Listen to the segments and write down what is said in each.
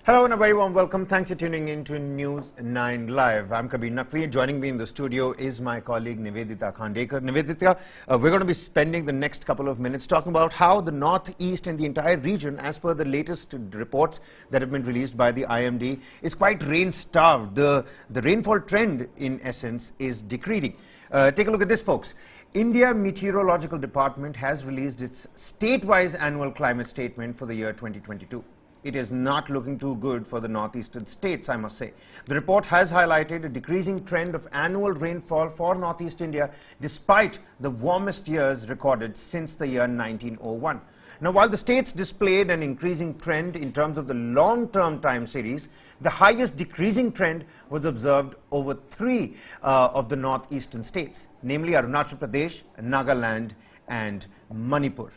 Hello and a very warm welcome. Thanks for tuning in to News 9 Live. I'm Kabir Naqvi. Joining me in the studio is my colleague Nivedita Khandekar. Nivedita, we're going to be spending the next couple of minutes talking about how the Northeast and the entire region, as per the latest reports that have been released by the IMD, is quite rain-starved. The rainfall trend, in essence, is decreasing. Take a look at this, folks. India Meteorological Department has released its state-wise annual climate statement for the year 2022. It is not looking too good for the northeastern states, I must say. The report has highlighted a decreasing trend of annual rainfall for Northeast India despite the warmest years recorded since the year 1901. Now, while the states displayed an increasing trend in terms of the long-term time series, the highest decreasing trend was observed over three of the northeastern states, namely Arunachal Pradesh, Nagaland and Manipur.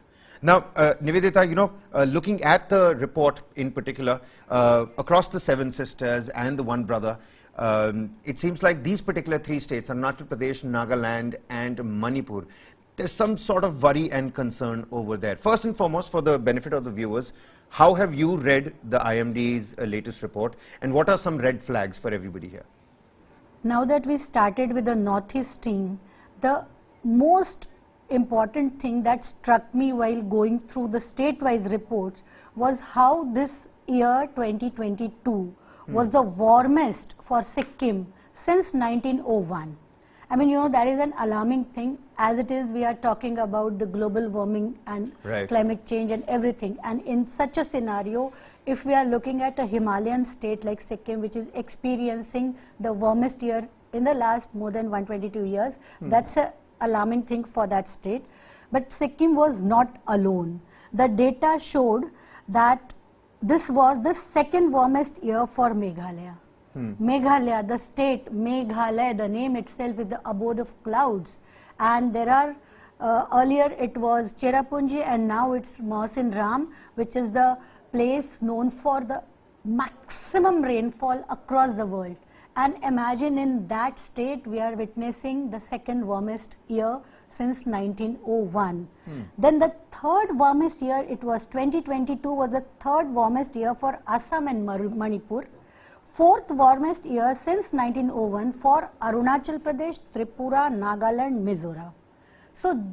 Now, Nivedita, looking at the report in particular, across the seven sisters and the one brother, it seems like these particular three states, Arunachal Pradesh, Nagaland and Manipur, there's some sort of worry and concern over there. First and foremost, for the benefit of the viewers, how have you read the IMD's latest report, and what are some red flags for everybody here? Now that we started with the Northeast team, the most important thing that struck me while going through the state-wise reports was how this year 2022 was the warmest for Sikkim since 1901. I mean, that is an alarming thing. As it is, we are talking about the global warming and climate change and everything. And in such a scenario, if we are looking at a Himalayan state like Sikkim, which is experiencing the warmest year in the last more than 122 years, that's a alarming thing for that state. But Sikkim was not alone. The data showed that this was the second warmest year for Meghalaya. Meghalaya, the state, Meghalaya, the name itself is the abode of clouds. And there are, earlier it was Cherrapunji and now it's Mohsin Ram, which is the place known for the maximum rainfall across the world. And imagine in that state we are witnessing the second warmest year since 1901. Then the third warmest year, it was 2022 was the third warmest year for Assam and Manipur. Fourth warmest year since 1901 for Arunachal Pradesh, Tripura, Nagaland, Mizoram. So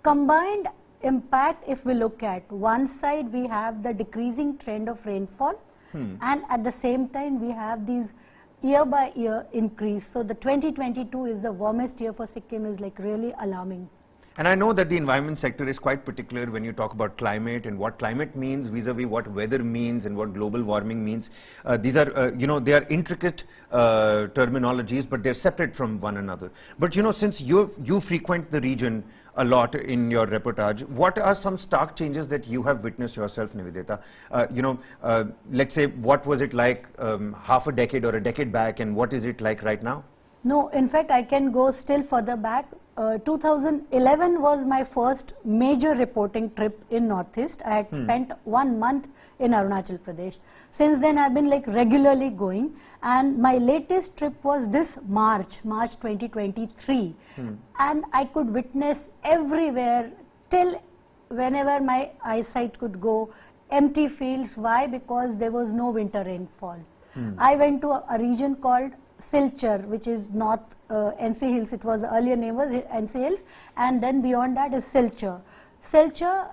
combined impact, if we look at one side, we have the decreasing trend of rainfall and at the same time we have these year by year increase. So the 2022 is the warmest year for Sikkim, is like really alarming. And I know that the environment sector is quite particular when you talk about climate and what climate means vis-a-vis what weather means and what global warming means. These are, they are intricate terminologies, but they're separate from one another. But, since you frequent the region a lot in your reportage, what are some stark changes that you have witnessed yourself, Nivedita? Let's say, what was it like half a decade or a decade back, and what is it like right now? No, in fact, I can go still further back. 2011 was my first major reporting trip in Northeast. I had spent 1 month in Arunachal Pradesh. Since then, I've been like regularly going. And my latest trip was this March 2023. And I could witness everywhere till whenever my eyesight could go, empty fields. Why? Because there was no winter rainfall. I went to a region called Silchar, which is North NC Hills. It was the earlier name was NC Hills, and then beyond that is Silchar. Silchar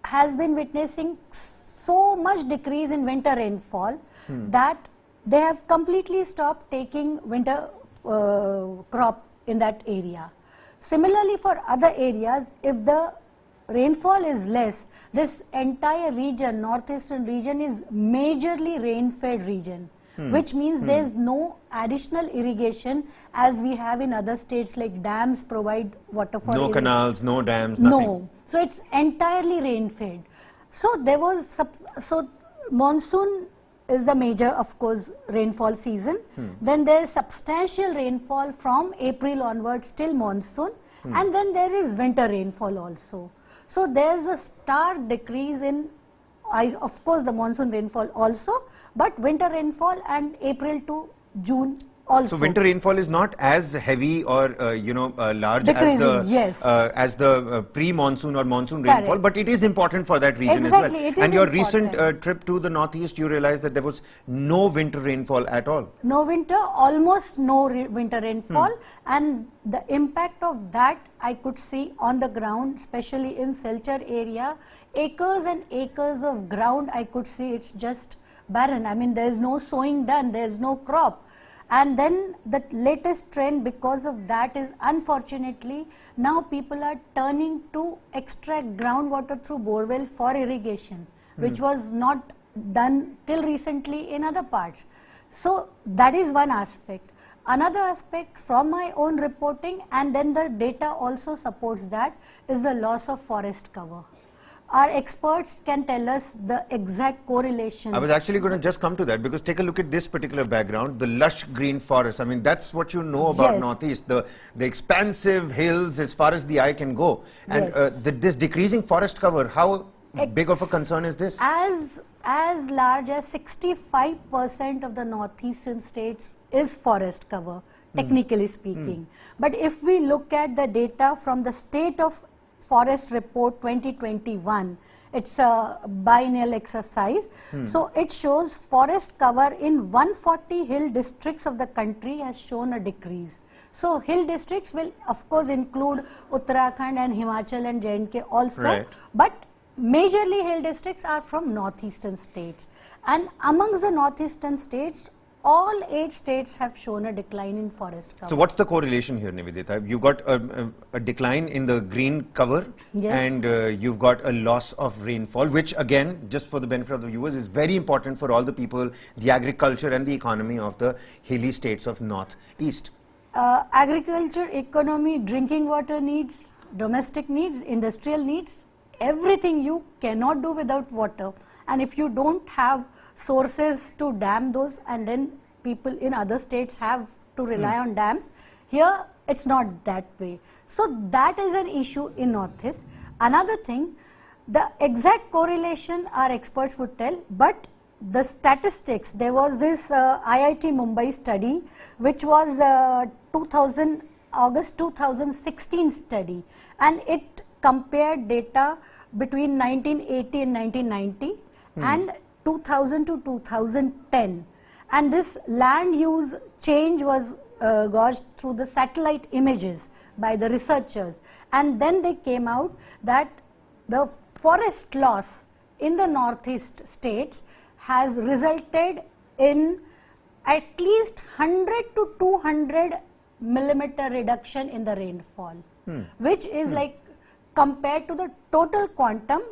has been witnessing so much decrease in winter rainfall that they have completely stopped taking winter crop in that area. Similarly, for other areas, if the rainfall is less, this entire region, northeastern region, is majorly rain-fed region. Which means there's no additional irrigation as we have in other states, like dams provide water for no canals, no dams, nothing. No. So it's entirely rain-fed. So there was, monsoon is the major, of course, rainfall season. Then there is substantial rainfall from April onwards till monsoon. And then there is winter rainfall also. So there's a stark decrease in of course the monsoon rainfall also, but winter rainfall and April to June also. So winter rainfall is not as heavy or large as the Decreasing, yes. pre-monsoon or monsoon Correct. rainfall, but it is important for that region Exactly, as well. it is And your important. recent trip to the Northeast, you realized that there was no winter rainfall at all. No winter, almost no winter rainfall, and the impact of that I could see on the ground, especially in Silchar area. Acres and acres of ground I could see, it's just barren. I mean, there is no sowing done, there is no crop. And then the latest trend because of that is, unfortunately, now people are turning to extract groundwater through borewell for irrigation, which was not done till recently in other parts. So that is one aspect. Another aspect from my own reporting, and then the data also supports that, is the loss of forest cover. Our experts can tell us the exact correlation. I was actually going to just come to that, because take a look at this particular background, the lush green forest. I mean, that's what you know about Yes. Northeast, the expansive hills as far as the eye can go. And Yes. this decreasing forest cover, how big of a concern is this? As large as 65% of the northeastern states is forest cover, technically speaking. But if we look at the data from the State of Forest Report 2021, it's a biennial exercise. So it shows forest cover in 140 hill districts of the country has shown a decrease. So hill districts will of course include Uttarakhand and Himachal and J&K also, Right. but majorly hill districts are from northeastern states. And amongst the northeastern states, all 8 states have shown a decline in forest cover. So what's the correlation here, Nivedita? You've got a decline in the green cover, Yes. and you've got a loss of rainfall, which again, just for the benefit of the viewers, is very important for all the people, the agriculture and the economy of the hilly states of Northeast. Agriculture, economy, drinking water needs, domestic needs, industrial needs, everything you cannot do without water. And if you don't have sources to dam those, and then people in other states have to rely on dams, here it's not that way. So that is an issue in Northeast. Another thing, the exact correlation our experts would tell, but the statistics, there was this IIT Mumbai study, which was August 2016 study, and it compared data between 1980 and 1990 and 2000 to 2010. And this land use change was gauged through the satellite images by the researchers. And then they came out that the forest loss in the northeast states has resulted in at least 100 to 200 millimeter reduction in the rainfall, which is like, compared to the total quantum,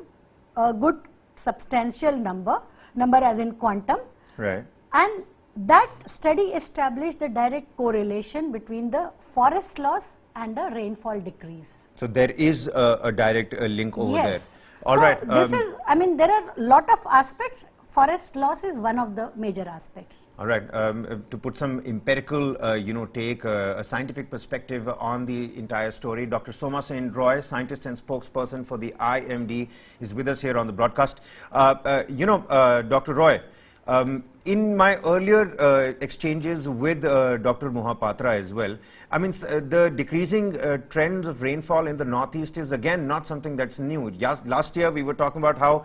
a good substantial number as in quantum. Right. And that study established the direct correlation between the forest loss and the rainfall decrease. So there is a direct link over there. Yes. All so right. This is, I mean, there are a lot of aspects. Forest loss is one of the major aspects. All right. To put some empirical, take a scientific perspective on the entire story, Dr. Soma Sen Roy, scientist and spokesperson for the IMD, is with us here on the broadcast. Dr. Roy, in my earlier exchanges with Dr. Mohapatra as well, I mean, the decreasing trends of rainfall in the Northeast is again not something that's new. Last year we were talking about how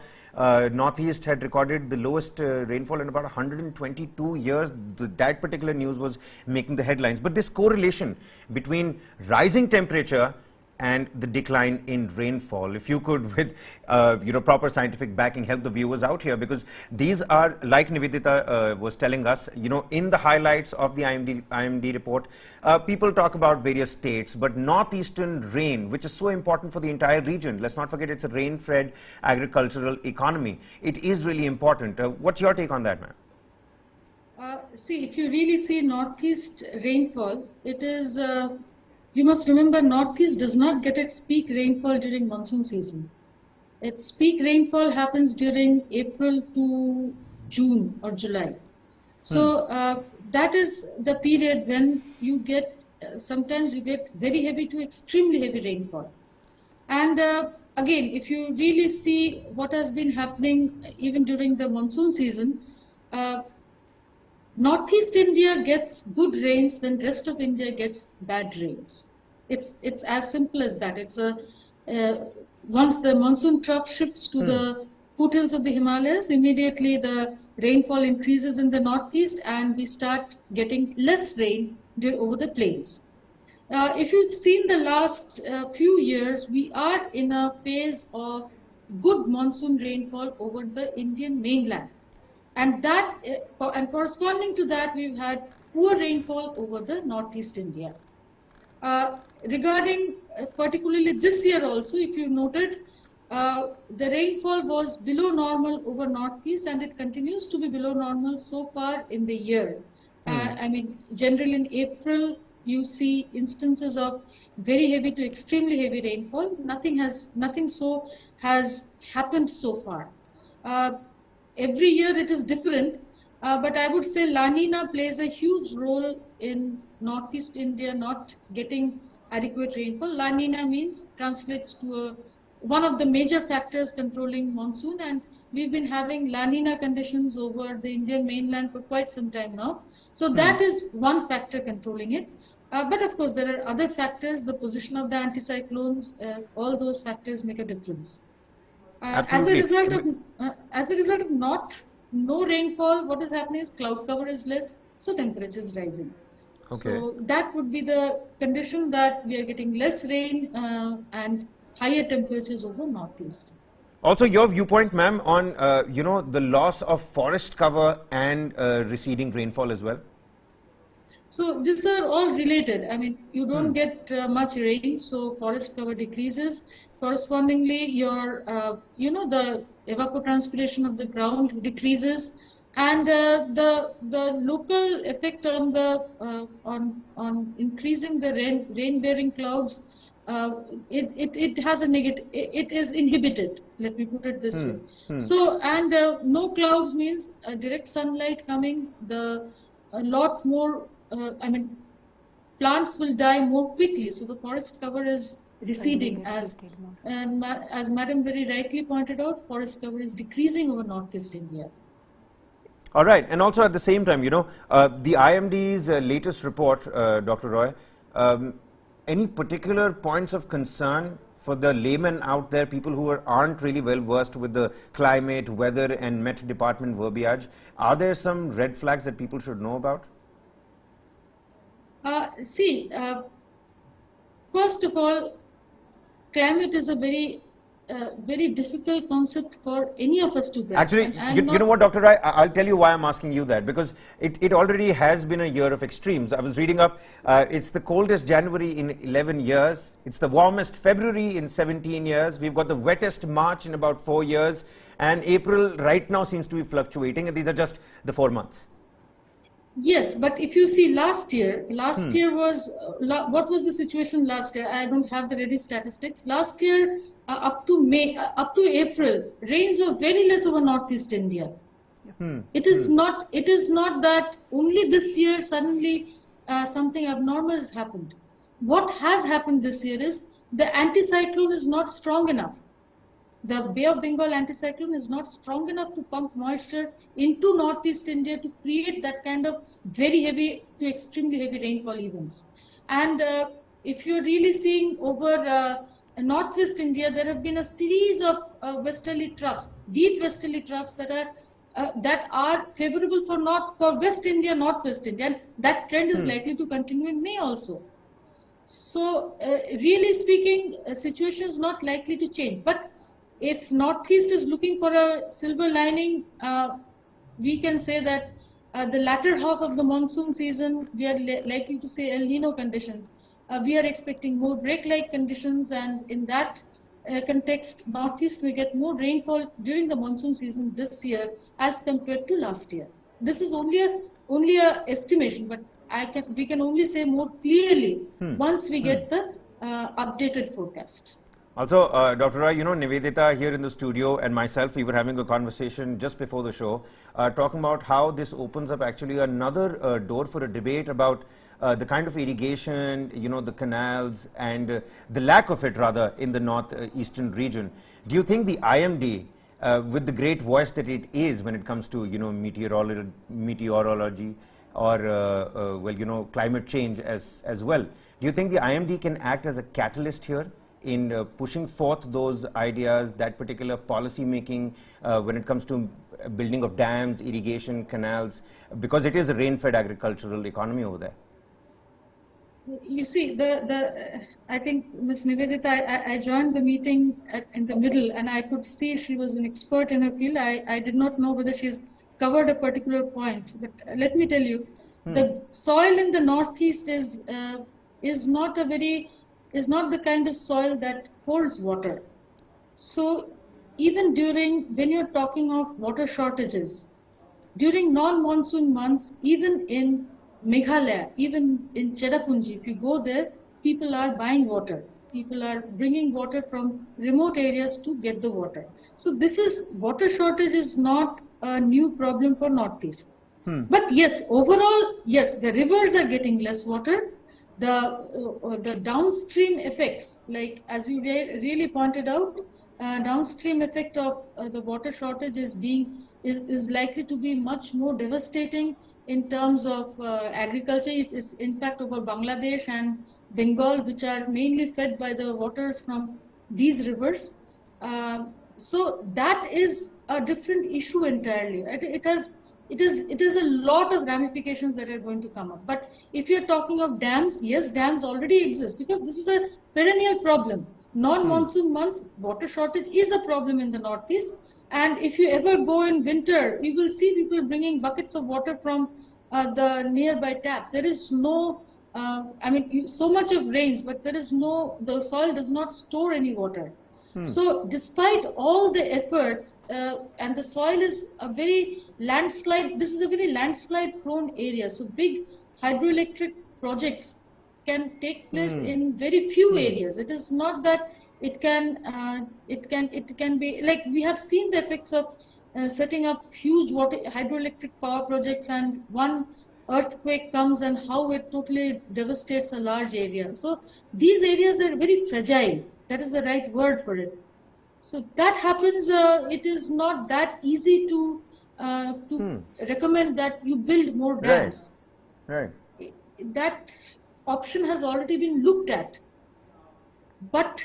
Northeast had recorded the lowest rainfall in about 122 years. That particular news was making the headlines. But this correlation between rising temperature and the decline in rainfall, if you could, with proper scientific backing, help the viewers out here, because these are, like Nivedita was telling us, in the highlights of the IMD report, people talk about various states, but northeastern rain, which is so important for the entire region. Let's not forget, it's a rain-fed agricultural economy. It is really important. What's your take on that, ma'am? See, if you really see northeast rainfall, it is. You must remember, Northeast does not get its peak rainfall during monsoon season. Its peak rainfall happens during April to June or July. So that is the period when you get, sometimes you get very heavy to extremely heavy rainfall. And again, if you really see what has been happening even during the monsoon season, Northeast India gets good rains when rest of India gets bad rains. It's as simple as that. It's a once the monsoon trough shifts to the foothills of the Himalayas, immediately the rainfall increases in the northeast, and we start getting less rain over the plains. If you've seen the last few years, we are in a phase of good monsoon rainfall over the Indian mainland. And and corresponding to that, we've had poor rainfall over the northeast India. Regarding particularly this year also, if you noted, the rainfall was below normal over northeast, and it continues to be below normal so far in the year. I mean, generally in April, you see instances of very heavy to extremely heavy rainfall. Nothing so has happened so far. Every year it is different, but I would say La Nina plays a huge role in northeast India not getting adequate rainfall. La Nina translates to one of the major factors controlling monsoon, and we've been having La Nina conditions over the Indian mainland for quite some time now. So that is one factor controlling it. But of course, there are other factors, the position of the anticyclones, all those factors make a difference. As a result of no rainfall, what is happening is cloud cover is less, so temperature is rising. Okay. So that would be the condition, that we are getting less rain and higher temperatures over northeast. Also, your viewpoint, ma'am, on the loss of forest cover and receding rainfall as well. So these are all related. I mean, you don't get much rain, so forest cover decreases. Correspondingly, your the evapotranspiration of the ground decreases, and the local effect on the on increasing the rain bearing clouds, it has a negative. It is inhibited. Let me put it this way. So, and no clouds means direct sunlight coming. A lot more. Plants will die more quickly, so the forest cover is receding. As Madam very rightly pointed out, forest cover is decreasing over northeast India. All right, and also at the same time, the IMD's latest report, Dr. Roy, any particular points of concern for the laymen out there, people who aren't really well versed with the climate, weather and Met Department verbiage? Are there some red flags that people should know about? First of all, climate is a very difficult concept for any of us to grasp. Actually, you know what, Dr. Rai, I'll tell you why I'm asking you that, because it already has been a year of extremes. I was reading up, it's the coldest January in 11 years, it's the warmest February in 17 years, we've got the wettest March in about 4 years, and April right now seems to be fluctuating, and these are just the 4 months. Yes, but if you see last year was, what was the situation last year? I don't have the ready statistics. Last year, up to April, rains were very less over northeast India. It is not that only this year suddenly something abnormal has happened. What has happened this year is the anticyclone is not strong enough. The Bay of Bengal anticyclone is not strong enough to pump moisture into northeast India to create that kind of very heavy to extremely heavy rainfall events. And if you're really seeing over northwest India, there have been a series of westerly troughs, deep westerly troughs that are favorable for West India, northwest India, and that trend is likely to continue in May also. So really speaking, situation is not likely to change. But if northeast is looking for a silver lining, we can say that the latter half of the monsoon season, we are likely to see El Nino conditions. We are expecting more break-like conditions, and in that context, northeast may get more rainfall during the monsoon season this year as compared to last year. This is only a estimation, but we can only say more clearly once we get the updated forecast. Also, Dr. Roy, Nivedita here in the studio and myself, we were having a conversation just before the show, talking about how this opens up actually another door for a debate about the kind of irrigation, the canals and the lack of it rather in the northeastern region. Do you think the IMD with the great voice that it is when it comes to, meteorology or, climate change as well. Do you think the IMD can act as a catalyst here in pushing forth those ideas, that particular policy making when it comes to building of dams, irrigation, canals, because it is a rain-fed agricultural economy over there? You see, I think Ms. Nivedita, I joined the meeting in the middle, and I could see she was an expert in her field. I did not know whether she's covered a particular point, but let me tell you, the soil in the Northeast is not the kind of soil that holds water. So even when you're talking of water shortages, during non-monsoon months, even in Meghalaya, even in Cherrapunji, if you go there, people are buying water. People are bringing water from remote areas to get the water. So water shortage is not a new problem for Northeast. But yes, overall, yes, the rivers are getting less water. The downstream effects, like as you really pointed out, downstream effect of the water shortage is likely to be much more devastating in terms of agriculture. It is in fact over Bangladesh and Bengal, which are mainly fed by the waters from these rivers. So that is a different issue entirely. It is a lot of ramifications that are going to come up. But if you're talking of dams, yes, dams already exist because this is a perennial problem. Non-monsoon months, water shortage is a problem in the Northeast. And if you ever go in winter, you will see people bringing buckets of water from the nearby tap. There is no, so much of rains, but the soil does not store any water. So despite all the efforts, and the soil is this is a very landslide prone area. So big hydroelectric projects can take place in very few areas. It is not that it can be like we have seen the effects of setting up huge hydroelectric power projects, and one earthquake comes and how it totally devastates a large area. So these areas are very fragile. That is the right word for it. So that happens. It is not that easy to recommend that you build more dams. Right. That option has already been looked at, but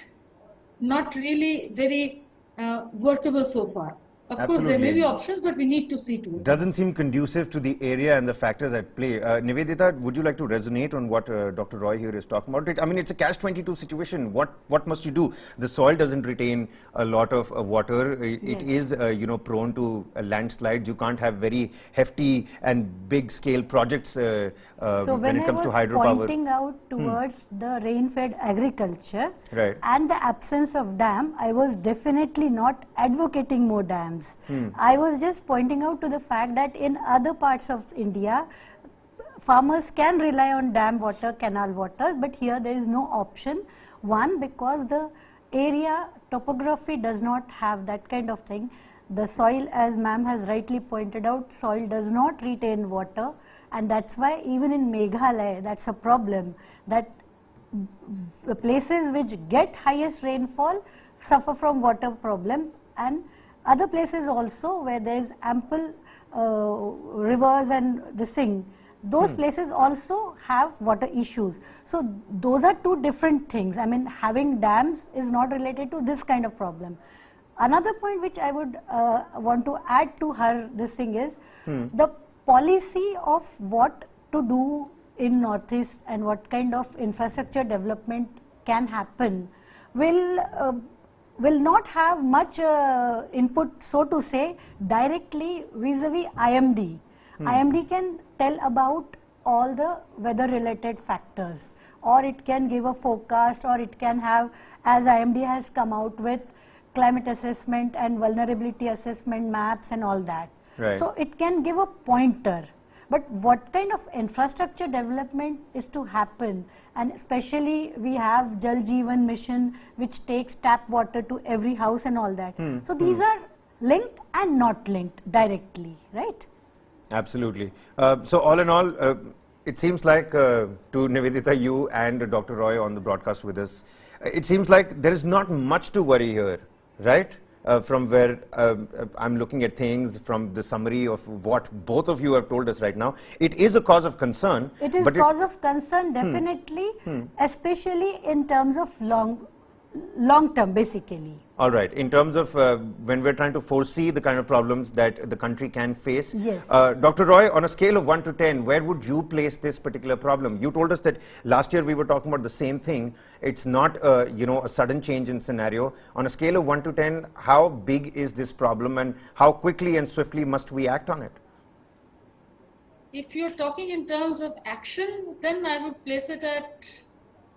not really very workable so far. Of course, there may be options, but we need to see to it. Doesn't seem conducive to the area and the factors at play. Nivedita, would you like to resonate on what Dr. Roy here is talking about? I mean, it's a catch-22 situation. What must you do? The soil doesn't retain a lot of water. It is, prone to landslides. You can't have very hefty and big-scale projects when it comes to hydropower. So when I was pointing out towards the rain-fed agriculture and the absence of dam, I was definitely not advocating more dams. I was just pointing out to the fact that in other parts of India, farmers can rely on dam water, canal water, but here there is no option. One, because the area topography does not have that kind of thing. The soil, as ma'am has rightly pointed out, soil does not retain water, and that's why even in Meghalaya, that's a problem, that the places which get highest rainfall suffer from water problem, and other places also where there is ample rivers and those places also have water issues. So those are two different things. I mean, having dams is not related to this kind of problem. Another point which I would want to add to this thing is the policy of what to do in Northeast and what kind of infrastructure development can happen will not have much input, so to say, directly vis-a-vis IMD. IMD can tell about all the weather-related factors, or it can give a forecast, or it can have, as IMD has come out with, climate assessment and vulnerability assessment maps and all that. So it can give a pointer. But what kind of infrastructure development is to happen, and especially we have Jal Jeevan mission which takes tap water to every house and all that. So these are linked and not linked directly, right? Absolutely. So all in all, it seems like to Nivedita, you and Dr. Roy on the broadcast with us, it seems like there is not much to worry here, right? from where I'm looking at things from the summary of what both of you have told us right now, it is a cause of concern. It is cause of concern, definitely, especially in terms of long term, basically. All right. In terms of when we're trying to foresee the kind of problems that the country can face, yes. Dr. Roy, on a scale of 1 to 10, where would you place this particular problem? You told us that last year we were talking about the same thing. It's not, a sudden change in scenario. On a scale of 1 to 10, how big is this problem, and how quickly and swiftly must we act on it? If you're talking in terms of action, then I would place it at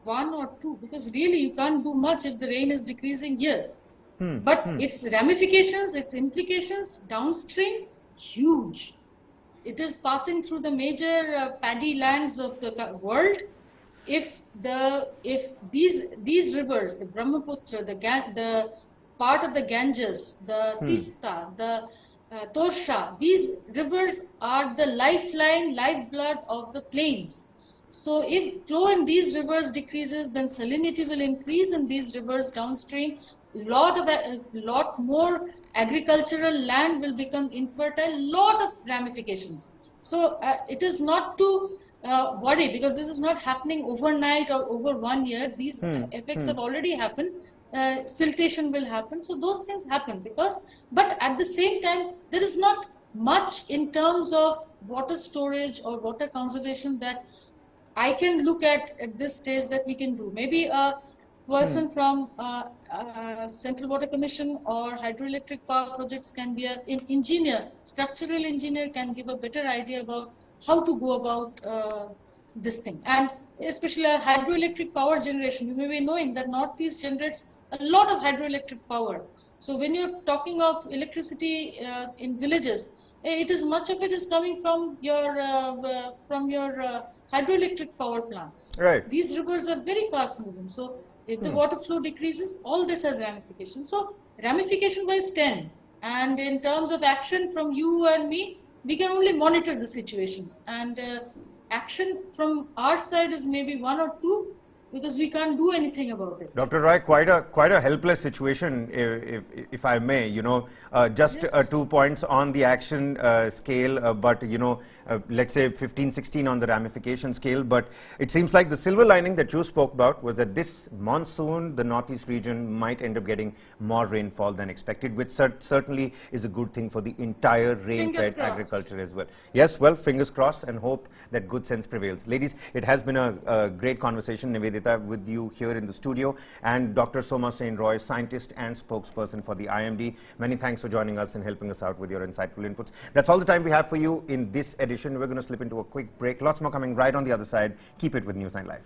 1 or 2, because really you can't do much if the rain is decreasing here. But its ramifications, its implications downstream, huge. It is passing through the major paddy lands of the world. If these rivers, the Brahmaputra, the part of the Ganges, the Tista, the Torsha, these rivers are the lifeline, lifeblood of the plains. So if flow in these rivers decreases, then salinity will increase in these rivers downstream. Lot more agricultural land will become infertile. Lot of ramifications. So it is not to worry, because this is not happening overnight or over 1 year. These effects have already happened. Siltation will happen. So those things happen but at the same time, there is not much in terms of water storage or water conservation that I can look at this stage that we can do. Maybe a person from Central Water Commission or hydroelectric power projects can be an engineer, structural engineer can give a better idea about how to go about this thing. And especially our hydroelectric power generation, you may be knowing that Northeast generates a lot of hydroelectric power. So when you're talking of electricity in villages, much of it is coming from your hydroelectric power plants. Right. These rivers are very fast moving. So if the water flow decreases, all this has ramifications. So ramification wise 10. And in terms of action from you and me, we can only monitor the situation. And action from our side is maybe 1 or 2, because we can't do anything about it. Dr. Roy, quite a helpless situation, if I may. Just Yes. 2 points on the action scale, but let's say 15, 16 on the ramification scale. But it seems like the silver lining that you spoke about was that this monsoon, the Northeast region might end up getting more rainfall than expected, which certainly is a good thing for the entire rain-fed agriculture as well. Yes, well, fingers crossed, and hope that good sense prevails. Ladies, it has been a great conversation, Nivedita, with you here in the studio, and Dr. Soma Sen Roy, scientist and spokesperson for the IMD. Many thanks for joining us and helping us out with your insightful inputs. That's all the time we have for you in this edition. We're going to slip into a quick break. Lots more coming right on the other side. Keep it with News9 Live.